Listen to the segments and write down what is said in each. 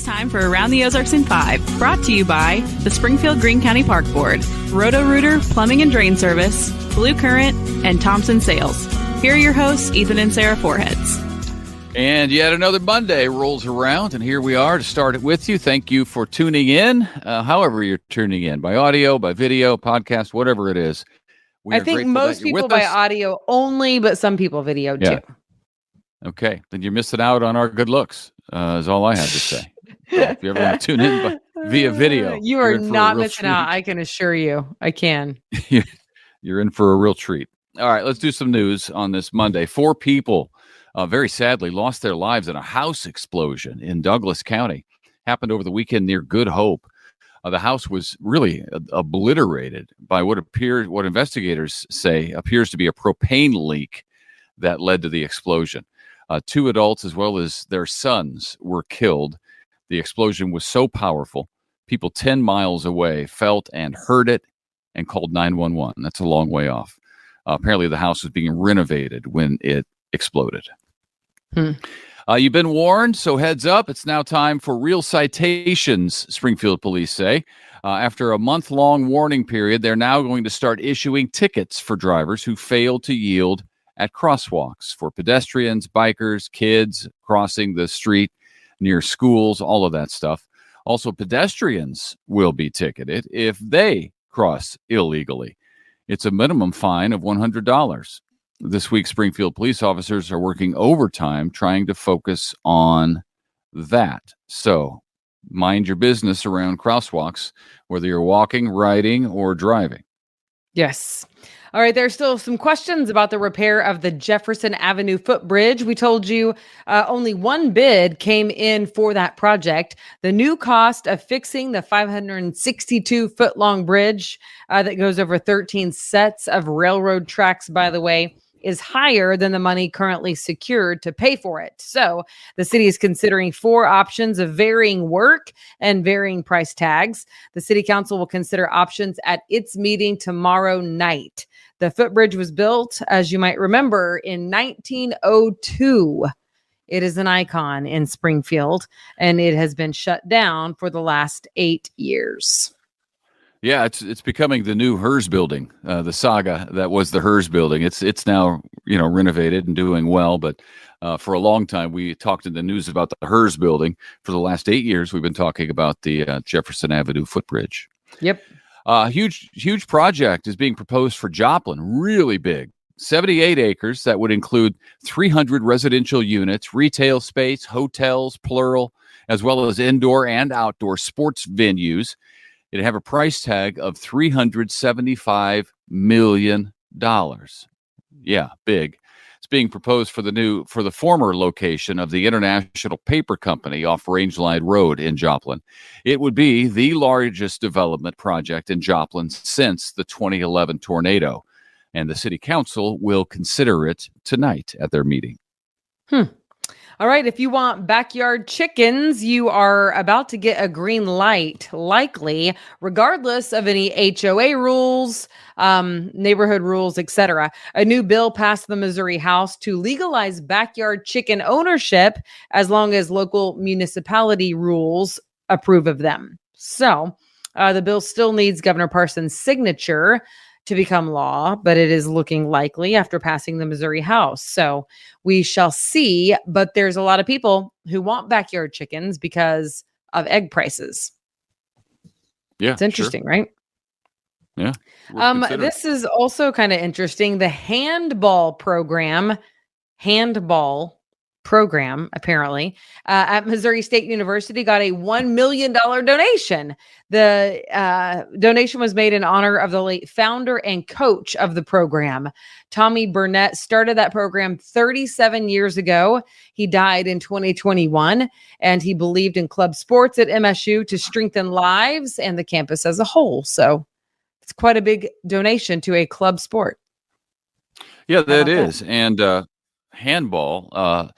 It's time for Around the Ozarks in 5, brought to you by the Springfield Greene County Park Board, Roto-Rooter Plumbing and Drain Service, Blue Current, and Thompson Sales. Here are your hosts, Ethan and Sarah Foreheads. And yet another Monday rolls around, and here we are to start it with you. Thank you for tuning in, however you're tuning in, by audio, by video, podcast, whatever it is. I think most people by audio only, but some people video too. Okay, then you're missing out on our good looks, is all I have to say. So if you ever want to tune in via video, you are not missing out. I can assure you. I can. You're in for a real treat. All right, let's do some news on this Monday. 4 people, very sadly, lost their lives in a house explosion in Douglas County. Happened over the weekend near Good Hope. The house was really obliterated by what investigators say appears to be a propane leak that led to the explosion. 2 adults as well as their sons were killed. The explosion was so powerful, people 10 miles away felt and heard it and called 911. That's a long way off. Apparently, the house was being renovated when it exploded. You've been warned, so heads up. It's now time for real citations, Springfield police say. After a month-long warning period, they're now going to start issuing tickets for drivers who fail to yield at crosswalks for pedestrians, bikers, kids crossing the street near schools, all of that stuff. Also, pedestrians will be ticketed if they cross illegally. It's a minimum fine of $100. This week, Springfield police officers are working overtime trying to focus on that. So mind your business around crosswalks, whether you're walking, riding, or driving. Yes. All right, there's still some questions about the repair of the Jefferson Avenue Footbridge. We told you only one bid came in for that project. The new cost of fixing the 562-foot-long bridge that goes over 13 sets of railroad tracks, by the way, is higher than the money currently secured to pay for it. So the city is considering 4 options of varying work and varying price tags. The city council will consider options at its meeting tomorrow night. The footbridge was built, as you might remember, in 1902. It is an icon in Springfield, and it has been shut down for the last 8 years. Yeah, it's becoming the new Hers building, the saga that was the Hers building. It's now renovated and doing well, but for a long time we talked in the news about the Hers building. For the last 8 years, we've been talking about the Jefferson Avenue Footbridge. Yep. Huge project is being proposed for Joplin. Really big, 78 acres. That would include 300 residential units, retail space, hotels, plural, as well as indoor and outdoor sports venues. It'd have a price tag of $375 million. Yeah, big. It's being proposed for the former location of the International Paper Company off Rangeline Road in Joplin. It would be the largest development project in Joplin since the 2011 tornado, and the city council will consider it tonight at their meeting. All right, if you want backyard chickens, you are about to get a green light, likely, regardless of any HOA rules, neighborhood rules, etc. A new bill passed the Missouri House to legalize backyard chicken ownership as long as local municipality rules approve of them. So the bill still needs Governor Parsons' signature to become law, but it is looking likely after passing the Missouri House. So we shall see, but there's a lot of people who want backyard chickens because of egg prices. Yeah, it's interesting, right? Yeah. This is also kind of interesting. The handball program, apparently, at Missouri State University got a $1 million donation. The donation was made in honor of the late founder and coach of the program. Tommy Burnett started that program 37 years ago. He died in 2021, and he believed in club sports at MSU to strengthen lives and the campus as a whole. So it's quite a big donation to a club sport. Yeah, that is. And handball,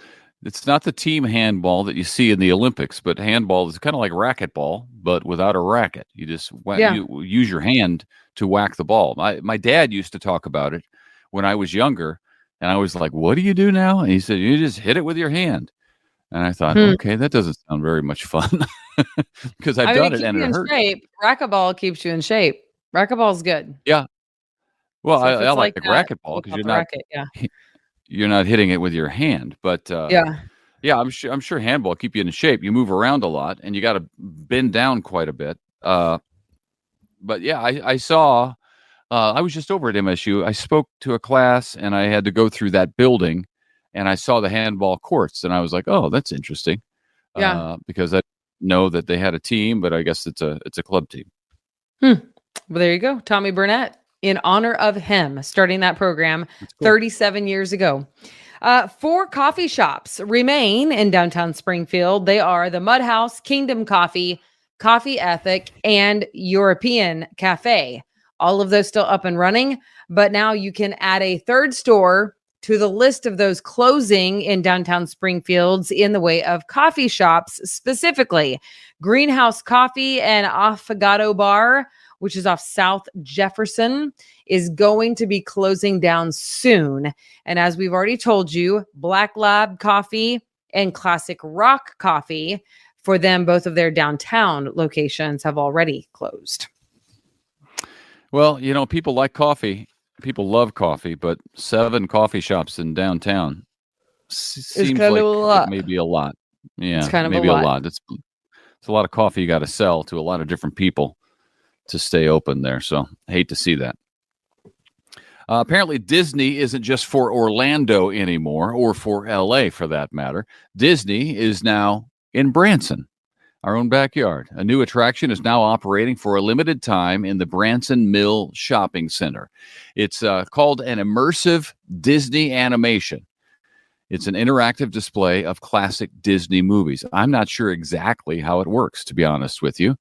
it's not the team handball that you see in the Olympics, but handball is kind of like racquetball, but without a racket. You just you use your hand to whack the ball. My dad used to talk about it when I was younger, and I was like, what do you do now? And he said, you just hit it with your hand. And I thought, okay, that doesn't sound very much fun because I've done it and it hurt. Shape. Racquetball keeps you in shape. Racquetball's good. Yeah. Well, So if I it's like that, racquetball because without the racket, you're not hitting it with your hand. But yeah, I'm sure handball keep you in shape. You move around a lot and you got to bend down quite a bit. But yeah, I saw. I was just over at MSU. I spoke to a class and I had to go through that building, and I saw the handball courts, and I was like, "Oh, that's interesting." Because I know that they had a team, but I guess it's a club team. Well, there you go, Tommy Burnett. In honor of him, starting that program 37 years ago. 4 coffee shops remain in downtown Springfield. They are the Mud House, Kingdom Coffee, Coffee Ethic, and European Cafe. All of those still up and running, but now you can add a third store to the list of those closing in downtown Springfield's in the way of coffee shops, specifically Greenhouse Coffee and Affogato Bar, which is off South Jefferson, is going to be closing down soon. And as we've already told you, Black Lab Coffee and Classic Rock Coffee, for them, both of their downtown locations have already closed. Well, people like coffee. People love coffee, but 7 coffee shops in downtown seems like it may be a lot. Yeah, it's kind of maybe a lot. It's a lot of coffee you got to sell to a lot of different people to stay open there. So I hate to see that. Apparently, Disney isn't just for Orlando anymore, or for LA for that matter. Disney is now in Branson, our own backyard. A new attraction is now operating for a limited time in the Branson Mill Shopping Center. It's called an immersive Disney animation. It's an interactive display of classic Disney movies. I'm not sure exactly how it works, to be honest with you.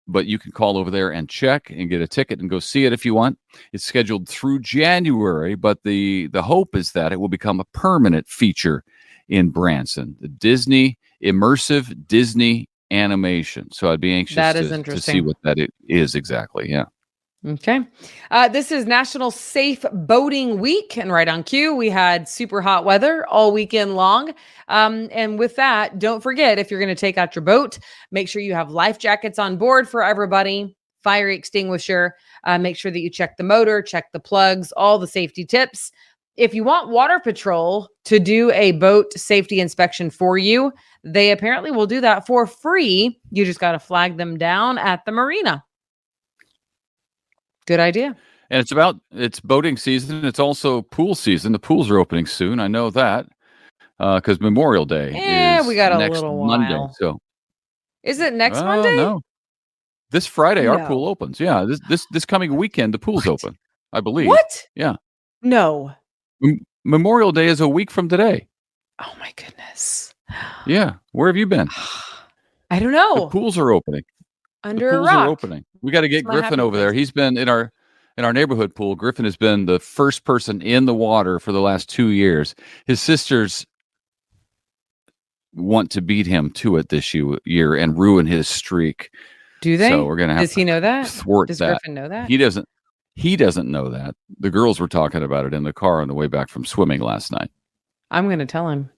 But you can call over there and check and get a ticket and go see it if you want. It's scheduled through January, but the hope is that it will become a permanent feature in Branson. The Disney immersive Disney animation. So I'd be anxious to see what that is exactly. Yeah. Okay. This is National Safe Boating Week, and right on cue, we had super hot weather all weekend long. And with that, don't forget, if you're going to take out your boat, make sure you have life jackets on board for everybody, fire extinguisher, make sure that you check the motor, check the plugs, all the safety tips. If you want Water Patrol to do a boat safety inspection for you, they apparently will do that for free. You just got to flag them down at the marina. Good idea. And it's boating season. It's also pool season. The pools are opening soon. I know that because Memorial Day is we got a next little Monday. while. So is it next Monday? No. This Friday, our pool opens. Yeah, this coming weekend, the pool's open, I believe. What? Yeah. No. Memorial Day is a week from today. Oh my goodness. Yeah. Where have you been? I don't know. The pools are opening. Under the pools a rock. are opening. We got to get Griffin over there. He's been in our neighborhood pool. Griffin has been the first person in the water for the last 2 years. His sisters want to beat him to it this year and ruin his streak. Do they? So we're gonna have. Does he know that? Thwart Does that. Griffin know that? He doesn't. He doesn't know that. The girls were talking about it in the car on the way back from swimming last night. I'm going to tell him.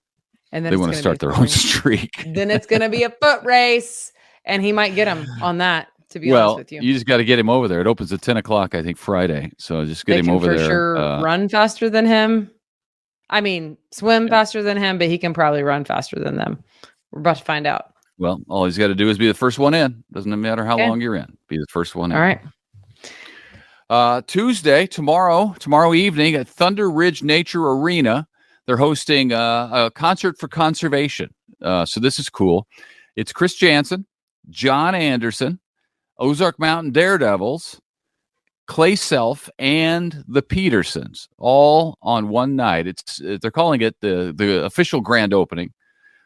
And then they want to start their own streak. Then it's going to be a foot race, and he might get him on that. To be honest with you, you just got to get him over there. It opens at 10 o'clock, I think, Friday. So just get him over there. Sure, run faster than him. I mean, swim faster than him, but he can probably run faster than them. We're about to find out. Well, all he's got to do is be the first one in. Doesn't matter how long you're in. Be the first one in. All right. Tuesday, tomorrow evening at Thunder Ridge Nature Arena, they're hosting a concert for conservation. So this is cool. It's Chris Jansen, John Anderson, Ozark Mountain Daredevils, Clay Self, and the Petersons, all on one night. They're calling it the official grand opening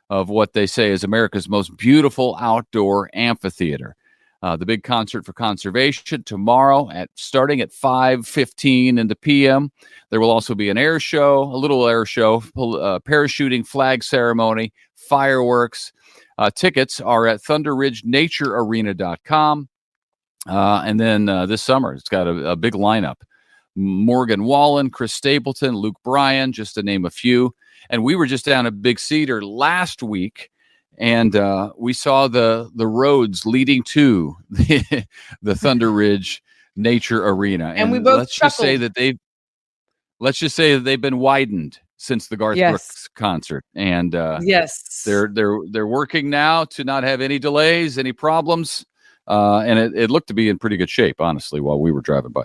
of what they say is America's most beautiful outdoor amphitheater. The big concert for conservation tomorrow starting at 5:15 in the p.m. There will also be a little air show, parachuting, flag ceremony, fireworks. Tickets are at thunderridgenaturearena.com. And then this summer, it's got a big lineup. Morgan Wallen, Chris Stapleton, Luke Bryan, just to name a few. And we were just down at Big Cedar last week, and we saw the roads leading to the Thunder Ridge Nature Arena. And we both let's just say that they've been widened since the Garth Brooks concert, and they're working now to not have any delays, any problems, and it looked to be in pretty good shape, honestly, while we were driving by.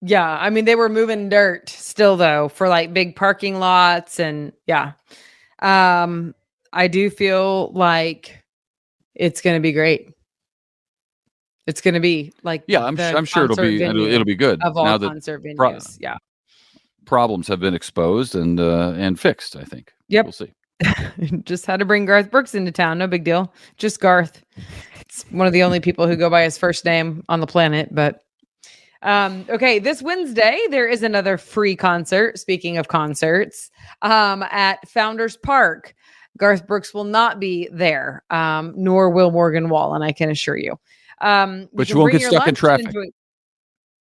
Yeah, I mean, they were moving dirt still, though, for like big parking lots. And I do feel like it's going to be great. It's going to be like, I'm sure it'll be good. Of all now that concert venues, problems have been exposed and fixed, I think. Yep. We'll see. Just had to bring Garth Brooks into town. No big deal. Just Garth. It's one of the only people who go by his first name on the planet, but okay, this Wednesday, there is another free concert. Speaking of concerts, at Founders Park. Garth Brooks will not be there, nor will Morgan Wallen, I can assure you. But you won't get stuck in traffic.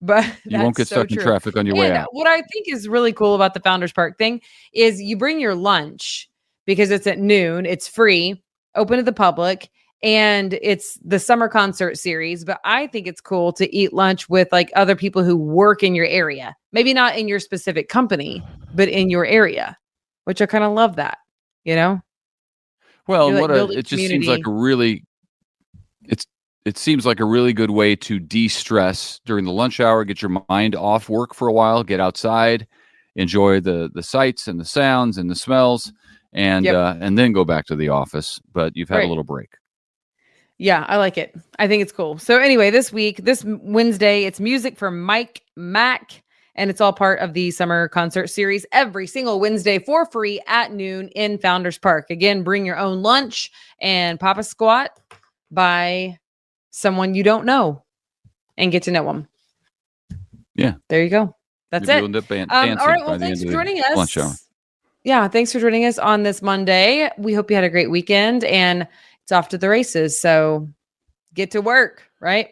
But you won't get stuck in traffic on your way out. What I think is really cool about the Founders Park thing is you bring your lunch because it's at noon, it's free, open to the public. And it's the summer concert series, but I think it's cool to eat lunch with like other people who work in your area. Maybe not in your specific company, but in your area, which I kind of love that, you know? Well, it just seems like it seems like a really good way to de-stress during the lunch hour, get your mind off work for a while, get outside, enjoy the sights and the sounds and the smells, and then go back to the office. But you've had a little break. Yeah, I like it. I think it's cool. So anyway, this Wednesday, it's music for Mike Mack, and it's all part of the summer concert series every single Wednesday for free at noon in Founders Park. Again, bring your own lunch and pop a squat by someone you don't know and get to know them. Yeah. There you go. That's it. All right. Well, thanks for joining us. Lunch hour. Yeah. Thanks for joining us on this Monday. We hope you had a great weekend, and it's off to the races. So get to work, right?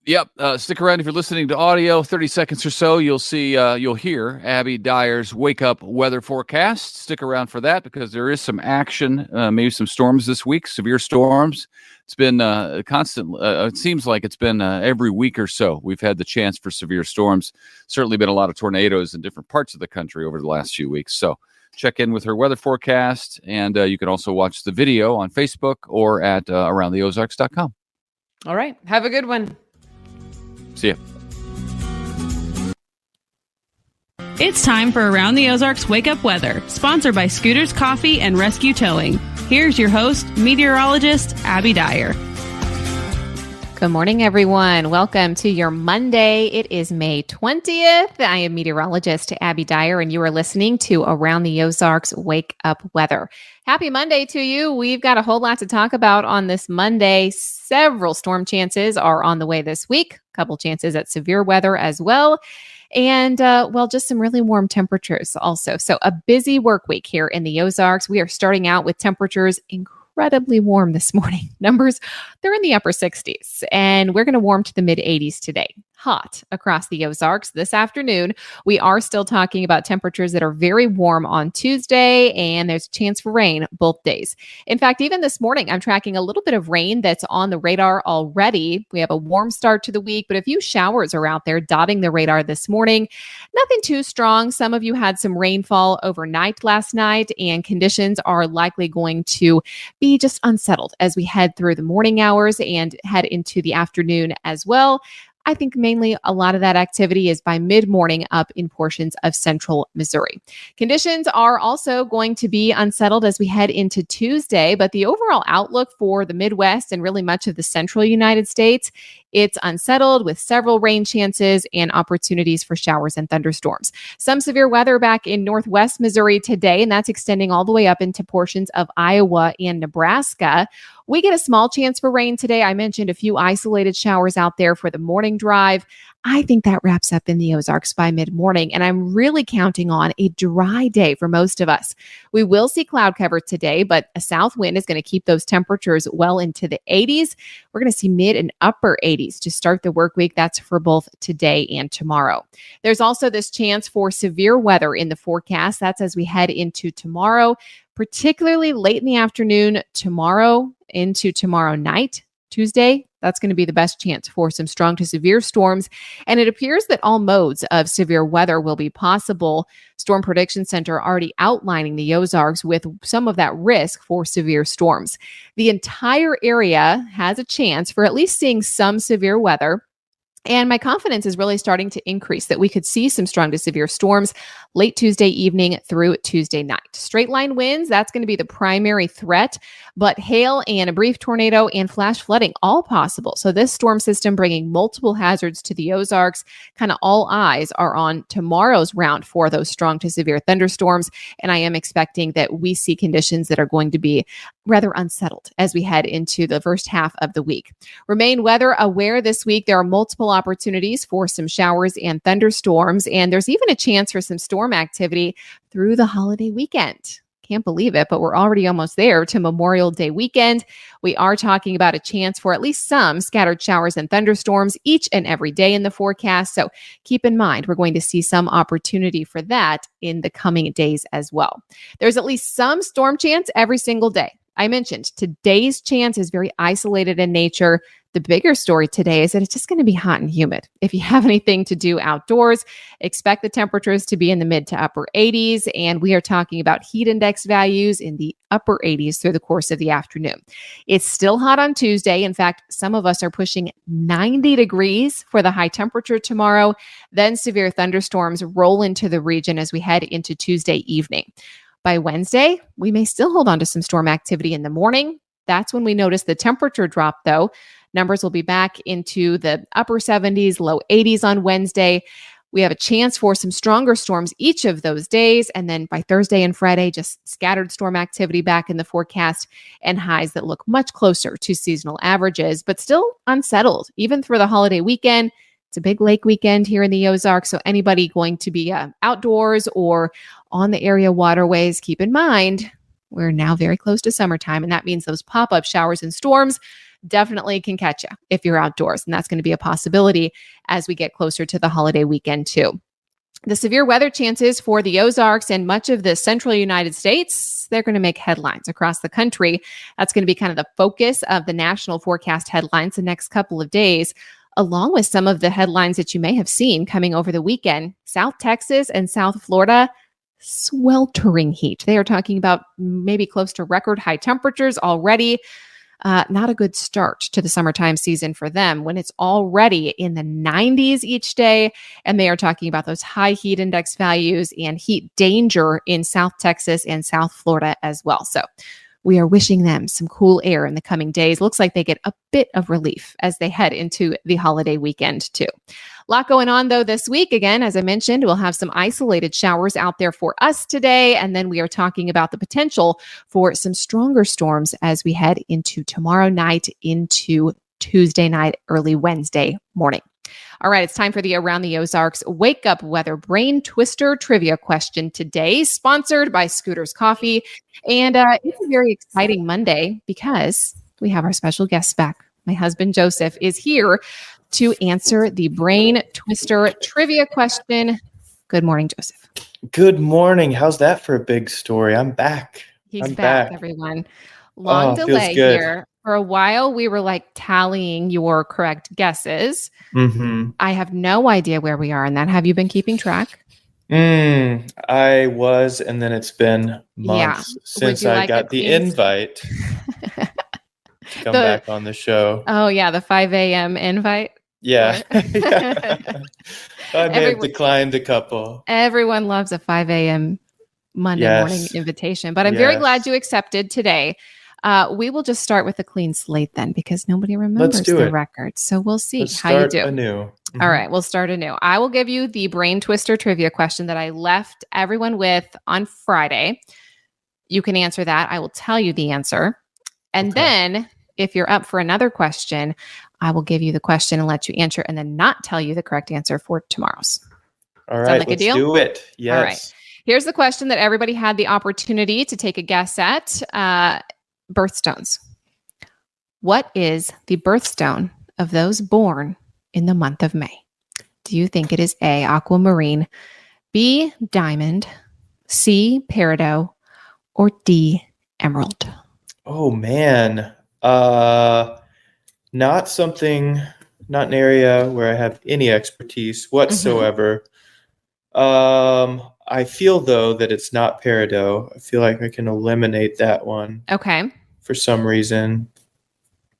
Yep. Stick around if you're listening to audio. 30 seconds or so, you'll hear Abby Dyer's wake up weather forecast. Stick around for that because there is some action, maybe some storms this week, severe storms. It's been constant. It seems like it's been every week or so. We've had the chance for severe storms. Certainly been a lot of tornadoes in different parts of the country over the last few weeks. So check in with her weather forecast, and you can also watch the video on Facebook or at aroundtheozarks.com. All right. Have a good one. See ya. It's time for Around the Ozarks Wake Up Weather, sponsored by Scooters Coffee and Rescue Towing. Here's your host, meteorologist Abby Dyer. Good morning, everyone. Welcome to your Monday. It is May 20th. I am meteorologist Abby Dyer, and you are listening to Around the Ozarks Wake Up Weather. Happy Monday to you. We've got a whole lot to talk about on this Monday. Several storm chances are on the way this week. A couple chances at severe weather as well. And, just some really warm temperatures also. So a busy work week here in the Ozarks. We are starting out with temperatures incredibly warm this morning. Numbers, they're in the upper 60s, and we're going to warm to the mid 80s today. Hot across the Ozarks this afternoon. We are still talking about temperatures that are very warm on Tuesday, and there's a chance for rain both days. In fact, even this morning, I'm tracking a little bit of rain that's on the radar already. We have a warm start to the week, but a few showers are out there dotting the radar this morning. Nothing too strong. Some of you had some rainfall overnight last night, and conditions are likely going to be just unsettled as we head through the morning hours and head into the afternoon as well. I think mainly a lot of that activity is by mid-morning up in portions of central Missouri. Conditions are also going to be unsettled as we head into Tuesday, but the overall outlook for the Midwest and really much of the central United States, it's unsettled with several rain chances and opportunities for showers and thunderstorms. Some severe weather back in northwest Missouri today, and that's extending all the way up into portions of Iowa and Nebraska. We get a small chance for rain today. I mentioned a few isolated showers out there for the morning drive. I think that wraps up in the Ozarks by mid-morning, and I'm really counting on a dry day for most of us. We will see cloud cover today, but a south wind is going to keep those temperatures well into the 80s. we're going to see mid and upper 80s to start the work week. That's for both today and tomorrow. There's also this chance for severe weather in the forecast. That's as we head into tomorrow, particularly late in the afternoon tomorrow into tomorrow night. Tuesday, that's going to be the best chance for some strong to severe storms. And it appears that all modes of severe weather will be possible. Storm Prediction Center already outlining the Ozarks with some of that risk for severe storms. The entire area has a chance for at least seeing some severe weather. And my confidence is really starting to increase that we could see some strong to severe storms late Tuesday evening through Tuesday night. Straight line winds, that's going to be the primary threat, but hail and a brief tornado and flash flooding, all possible. So this storm system bringing multiple hazards to the Ozarks. Kind of all eyes are on tomorrow's round for those strong to severe thunderstorms. And I am expecting that we see conditions that are going to be rather unsettled as we head into the first half of the week. Remain weather aware this week. There are multiple opportunities for some showers and thunderstorms, and there's even a chance for some storm activity through the holiday weekend. Can't believe it, but we're already almost there to Memorial Day weekend. We are talking about a chance for at least some scattered showers and thunderstorms each and every day in the forecast. So keep in mind, we're going to see some opportunity for that in the coming days as well. There's at least some storm chance every single day. I mentioned today's chance is very isolated in nature. The bigger story today is that it's just going to be hot and humid. If you have anything to do outdoors, expect the temperatures to be in the mid to upper 80s. And we are talking about heat index values in the upper 80s through the course of the afternoon. It's still hot on Tuesday. In fact, some of us are pushing 90 degrees for the high temperature tomorrow. Then severe thunderstorms roll into the region as we head into Tuesday evening. By Wednesday, we may still hold on to some storm activity in the morning. That's when we notice the temperature drop, though. Numbers will be back into the upper 70s, low 80s on Wednesday. We have a chance for some stronger storms each of those days. And then by Thursday and Friday, just scattered storm activity back in the forecast and highs that look much closer to seasonal averages, but still unsettled, even through the holiday weekend. It's a big lake weekend here in the Ozarks. So anybody going to be outdoors or on the area waterways, keep in mind, we're now very close to summertime. And that means those pop-up showers and storms definitely can catch you if you're outdoors. And that's going to be a possibility as we get closer to the holiday weekend too. The severe weather chances for the Ozarks and much of the central United States, they're going to make headlines across the country. That's going to be kind of the focus of the national forecast headlines the next couple of days, along with some of the headlines that you may have seen coming over the weekend. South Texas and South Florida, sweltering heat. They are talking about maybe close to record high temperatures already. Not a good start to the summertime season for them when it's already in the 90s each day. And they are talking about those high heat index values and heat danger in South Texas and South Florida as well. So we are wishing them some cool air in the coming days. Looks like they get a bit of relief as they head into the holiday weekend too. A lot going on though this week. Again, as I mentioned, we'll have some isolated showers out there for us today. And then we are talking about the potential for some stronger storms as we head into tomorrow night, into Tuesday night, early Wednesday morning. All right, it's time for the Around the Ozarks Wake Up Weather Brain Twister Trivia question today, sponsored by Scooter's Coffee. And it's a very exciting Monday because we have our special guest back. My husband, Joseph, is here to answer the Brain Twister Trivia question. Good morning, Joseph. Good morning. How's that for a big story? I'm back. He's back, everyone. Long delay here. For a while, we were like tallying your correct guesses. Mm-hmm. I have no idea where we are in that. Have you been keeping track? I was, and then it's been months since I got the invite to come back on the show. Oh, yeah, the 5 a.m. invite. Yeah. I may have declined a couple. Everyone loves a 5 a.m. Monday morning invitation, but I'm very glad you accepted today. We will just start with a clean slate then, because nobody remembers the record. So we'll see how you do. Anew. Mm-hmm. All right, we'll start anew. I will give you the Brain Twister trivia question that I left everyone with on Friday. You can answer that. I will tell you the answer. And then if you're up for another question, I will give you the question and let you answer and then not tell you the correct answer for tomorrow's. All right, let's do it. Yes. All right. Here's the question that everybody had the opportunity to take a guess at. Birthstones. What is the birthstone of those born in the month of May? Do you think it is A, aquamarine, B, diamond, C, peridot, or D, emerald? Oh man. Not an area where I have any expertise whatsoever. I feel though that it's not peridot. I feel like I can eliminate that one. Okay. For some reason.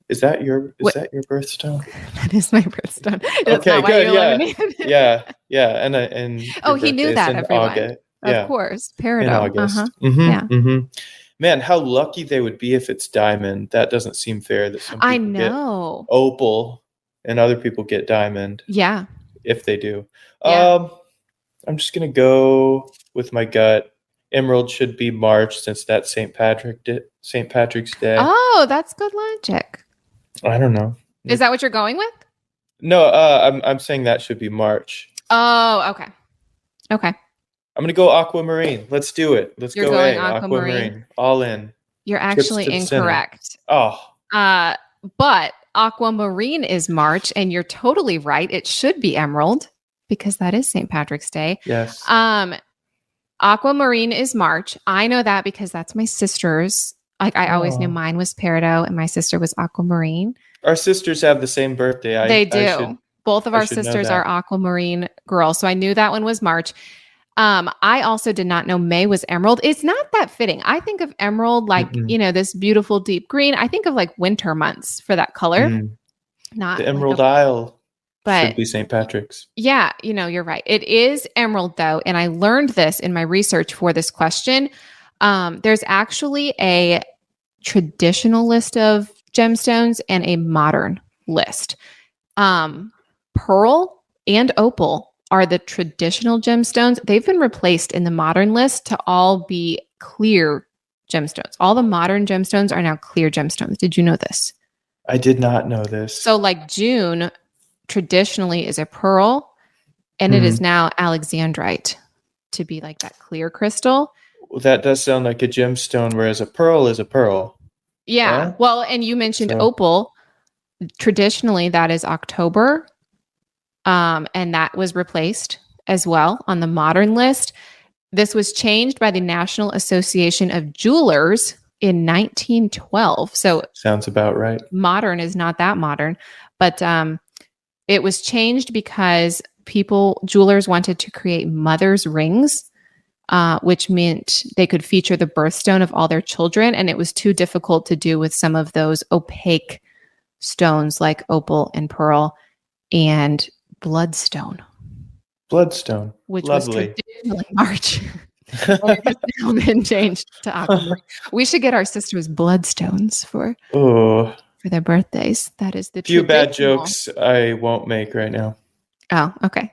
Is that your birthstone? That is my birthstone. That's okay, not good. Yeah. Yeah. And he knew that, everyone. August. Of course. Peridot. In August. Man, how lucky they would be if it's diamond. That doesn't seem fair that some people get opal and other people get diamond. Yeah. If they do. Yeah. I'm just going to go with my gut. Emerald should be March since that's St. Patrick's Day. Oh, that's good logic. I don't know. Is that what you're going with? No, I'm saying that should be March. Oh, okay. Okay. I'm going to go aquamarine. Let's do it. Let's You're go going aquamarine. All in. You're actually incorrect. Oh. But aquamarine is March, and you're totally right. It should be emerald because that is St. Patrick's Day. Yes. Aquamarine is March. I know that because that's my sister's. Like I always knew mine was peridot and my sister was aquamarine. Our sisters have the same birthday. They do. Both of our sisters are aquamarine girls. So I knew that one was March. I also did not know May was emerald. It's not that fitting. I think of emerald like, this beautiful deep green. I think of like winter months for that color. Not the Emerald Isle. But should be St. Patrick's. Yeah, you're right. It is emerald though. And I learned this in my research for this question. There's actually a traditional list of gemstones and a modern list. Pearl and opal are the traditional gemstones. They've been replaced in the modern list to all be clear gemstones. All the modern gemstones are now clear gemstones. Did you know this? I did not know this. So like June traditionally is a pearl, and it is now alexandrite to be like that clear crystal. Well, that does sound like a gemstone, whereas a pearl is a pearl. Yeah. Well, and you mentioned opal. Traditionally, that is October. And that was replaced as well on the modern list. This was changed by the National Association of Jewelers in 1912. So sounds about right. Modern is not that modern, but it was changed because jewelers wanted to create mother's rings, which meant they could feature the birthstone of all their children. And it was too difficult to do with some of those opaque stones like opal and pearl and bloodstone. Which lovely. Was traditionally March. It's now been changed to aquamarine. We should get our sisters bloodstones for their birthdays. That is the few bad jokes I won't make right now. Oh, okay.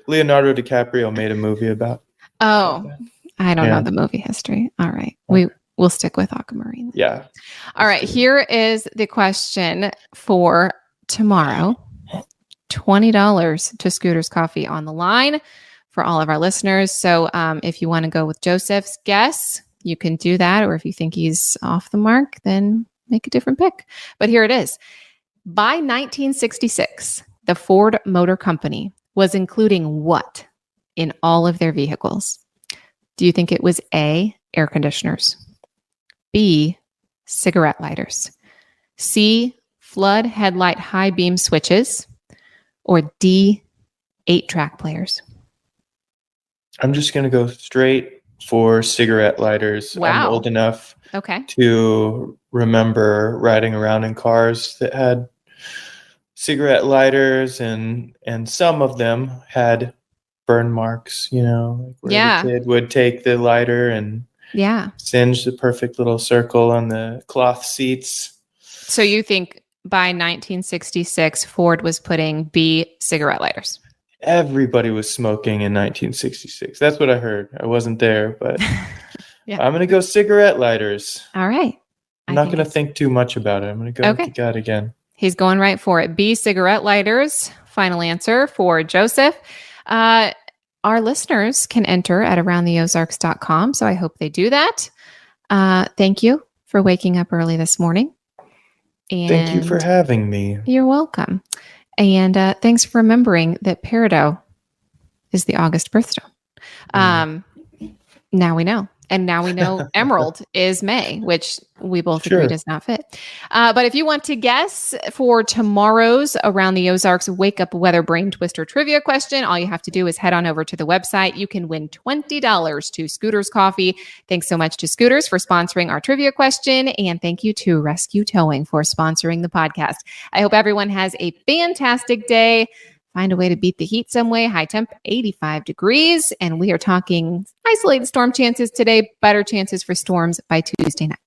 Leonardo DiCaprio made a movie about. Oh, I don't know the movie history. All right, we'll stick with aquamarine. Yeah. All right. Here is the question for tomorrow. $20 to Scooter's Coffee on the line for all of our listeners. So if you want to go with Joseph's guess, you can do that. Or if you think he's off the mark, then make a different pick. But here it is. By 1966, the Ford Motor Company was including what in all of their vehicles? Do you think it was A, air conditioners, B, cigarette lighters, C, flood headlight high beam switches, or D, 8-track players? I'm just going to go straight for cigarette lighters. Wow. I'm old enough to remember riding around in cars that had cigarette lighters, and some of them had burn marks, where the kid would take the lighter and singe the perfect little circle on the cloth seats. So you think by 1966, Ford was putting B, cigarette lighters? Everybody was smoking in 1966. That's what I heard. I wasn't there, but I'm going to go cigarette lighters. All right. I'm not going to think too much about it. I'm going to go with the gut again. He's going right for it. B, cigarette lighters. Final answer for Joseph. Our listeners can enter at aroundtheozarks.com, so I hope they do that. Thank you for waking up early this morning. And thank you for having me. You're welcome. And thanks for remembering that peridot is the August birthstone. Now we know. And now we know emerald is May, which we both agree does not fit. But if you want to guess for tomorrow's Around the Ozarks Wake Up Weather Brain Twister trivia question, all you have to do is head on over to the website. You can win $20 to Scooters Coffee. Thanks so much to Scooters for sponsoring our trivia question. And thank you to Rescue Towing for sponsoring the podcast. I hope everyone has a fantastic day. Find a way to beat the heat some way. High temp, 85 degrees. And we are talking isolated storm chances today, better chances for storms by Tuesday night.